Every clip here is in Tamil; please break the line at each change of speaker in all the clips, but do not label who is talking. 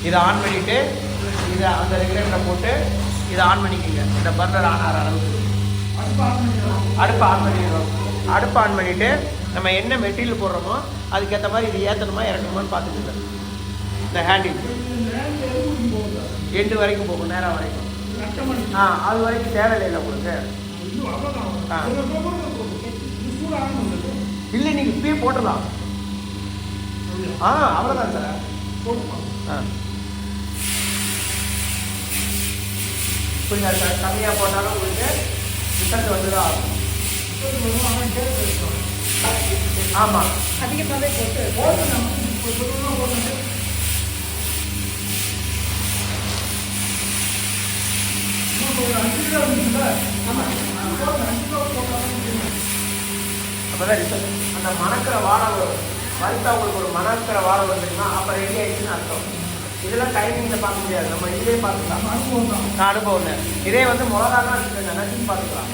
இதை ஆன் பண்ணிவிட்டு இதை அந்த ரெகுலேட்டரை போட்டு இதை ஆன் பண்ணிக்கோங்க. இந்த பர்னர் ஆன் ஆகிற அளவுக்கு அடுப்பு ஆன் பண்ணிடுறோம். அடுப்பு ஆன் பண்ணிவிட்டு நம்ம என்ன மெட்டீரியல் போடுறோமோ அதுக்கேற்ற மாதிரி இது ஏற்றணுமா இறக்கணுமான்னு பார்த்துக்கோங்க. இந்த ஹேண்டில் எண்டு வரைக்கும் போகும், நேரம் வரைக்கும். அது வரைக்கும் தேவையில்லை உங்களுக்கு. இல்லை நீங்கள் இப்பயே போட்டுடலாம். அவ்வளோதான் சார். கொஞ்சம் சார் கம்மியாக போட்டாலும் உங்களுக்கு ரிசல்ட் வந்து தான் ஆகும். ஆமாம், அதிகமாகவே போட்டு அப்போதான் ரிசல்ட். அந்த மணக்கிற வாழை வரும். வறுத்தா உங்களுக்கு ஒரு மணக்கிற வாழை வந்துச்சுன்னா அப்போ ரெடி ஆகிடுச்சுன்னு அர்த்தம். இதெல்லாம் டைமிங்கில் பார்க்க முடியாது, நம்ம இதே பார்த்துக்கலாம். அனுபவம் தான். இதே வந்து மிளகாலாம் இருக்குங்க, நச்சுன்னு பார்த்துக்கலாம்.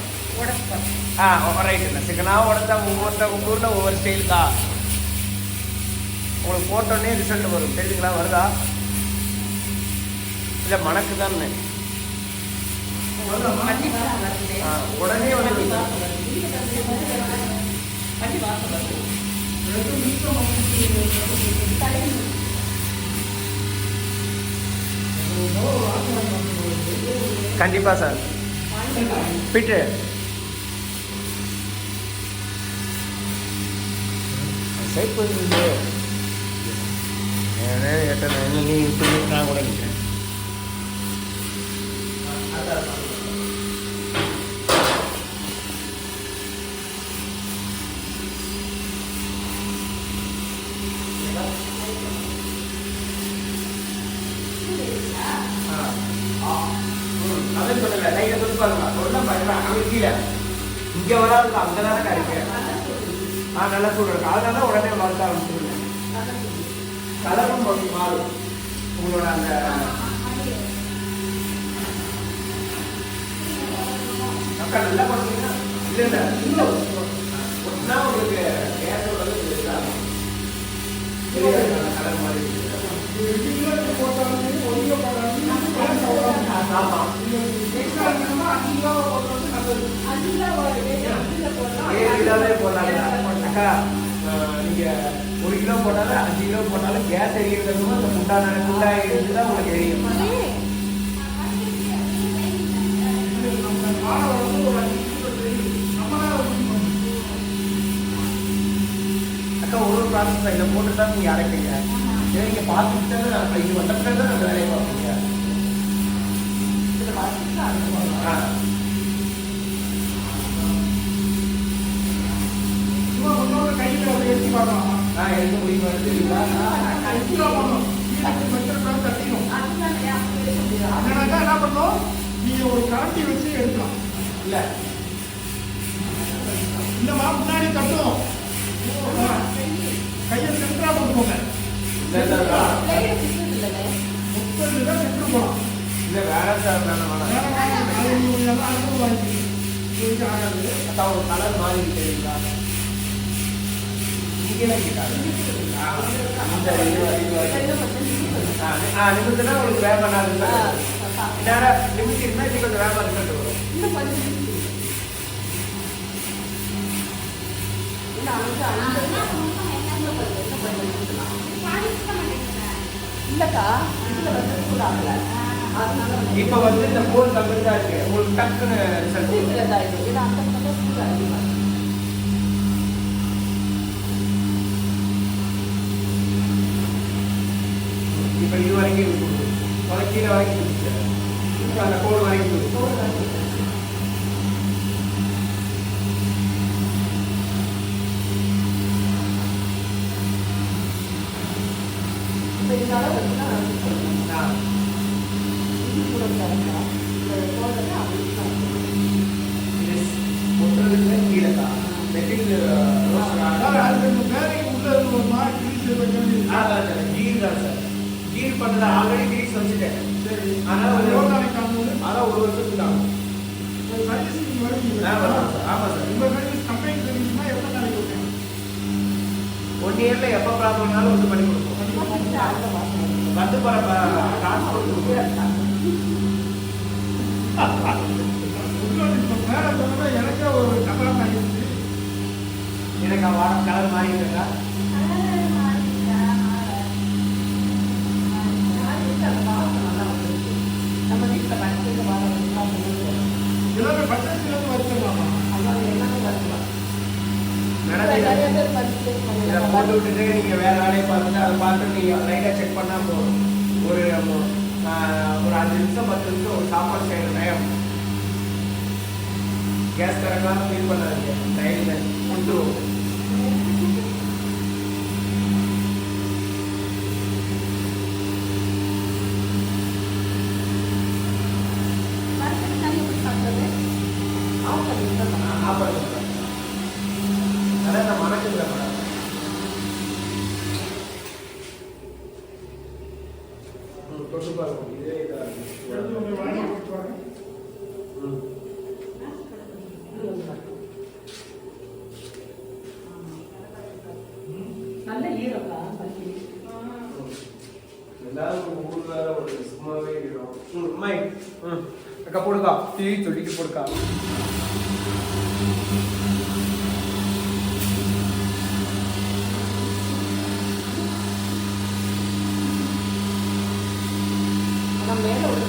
ரைட் இல்லை சிக்கனாக உடச்சா ஒவ்வொரு ஊரில் ஒவ்வொரு ஸ்டைல் தான். உங்களுக்கு போட்டோன்னே ரிசல்ட் வரும். தெரியுங்களா? வருதா இல்லை மணக்கு தானே உடனே வந்து கண்டிப்பாக சார். பிட்டு சைட் பண்ணுறது நீ நான் கூட நிற்கிறேன். இங்கே வராது, அங்கே தானே கிடைக்கும். நல்லா சொல்கிறேன். அதனால உடனே வளர்த்த ஆரம்பிச்சிருக்கேன். கலரும் மாறும் உங்களோட அந்த அக்கா நல்லா பண்ணுறீங்கன்னா இல்லை இல்லை இன்னும் ஒன்றா உங்களுக்கு நேரத்தோட கலர் மாதிரி ஆமாம். அக்கா நீங்கள் 1 கிலோ போட்டாலும் 5 கிலோ போட்டாலும் கேஸ் எரியுறது அந்த குண்டாயிருந்து தான் உங்களுக்கு எரியும். அக்கா ஒரு ப்ராசஸ் தான். இதை போட்டு தான் நீங்கள் அரைப்பீங்க. இதை நீங்கள் பார்த்துட்டு இது வந்த பிறகு தான் அந்த வேலையை பார்ப்பீங்க. எடுக்க முடியுமா?
என்ன பண்ணும், நீங்க ஒரு கரண்டி வச்சு எடுக்கலாம்.
இல்லை
இல்லைம்மா, முன்னாடி தட்டும் கையை சென்டரா கொண்டு போங்க. 30 தான் சென்டர் போகலாம்.
இல்லை வேற சார் ஒரு கலர் மாறி தெரியுங்களா? நிமிஷம்னா உங்களுக்கு வேலை பண்ணாது. நேரம் நிமிஷம் இருந்தால் இன்னும் கொஞ்சம் வேலை ரிசல்ட் வரும்.
இல்லக்கா
இப்போ வந்து இந்த போன் கம்பெனி தான் இருக்கு. உங்களுக்கு டக்குன்னு இப்போ இது வரைக்கும் கீழே வரைக்கும் இப்போ அந்த கோடு வரைக்கும் கீர் பண்ணல ஆல்ரெடி கிரீஸ் வச்சுட்டேன். அதனால அதான் ஒரு வருஷத்துக்கு ஆகும். ஆமாம் சார்.
உங்கள் சர்வீஸ் கம்பெனி சர்வீஸ்னா எவ்வளோ நாளைக்கு ஓகே?
1 இயரில் எப்போ ப்ராப்ளம்னாலும் வந்து பண்ணி கொடுப்போம். வந்து போற காசு கொடுத்து
மேல சொன்னா எனக்கே ஒரு கதாபாத்திரம் ஆயிடுச்சு.
எனக்கு வாடகை கலர் மாறி இருக்கா நம்ம வீட்டில் பச்சை வாடகை
எல்லாமே பச்சரிசில இருந்து வச்சிடலாமா?
இதை போட்டு விட்டுட்டு நீங்க வேற வேலையை பார்த்துட்டு அதை பார்த்து நீங்க லைட்டா செக் பண்ணா போதும். ஒரு 5 நிமிஷம் 10 நிமிஷம் ஒரு சாப்பாடு செய்யற டைம் கேஸ் கரெக்டாக ஃபீல் பண்ணாதீங்க. டைமில் கொடுத்துருவோம். அதான் மனசுல மேடம் தொட்டு பாருங்க. இதே
எடுத்து ஒரு வாங்கி கொடுத்துருவாங்க.
நல்ல ஈரப்பா பள்ளி
எல்லாரும் ஊர் வேற ஒரு சும்மாவே இருக்கும். அம்மா அக்கா போடுக்கா டீ சொல்லிட்டு போடுக்கா.
மேல ஒரு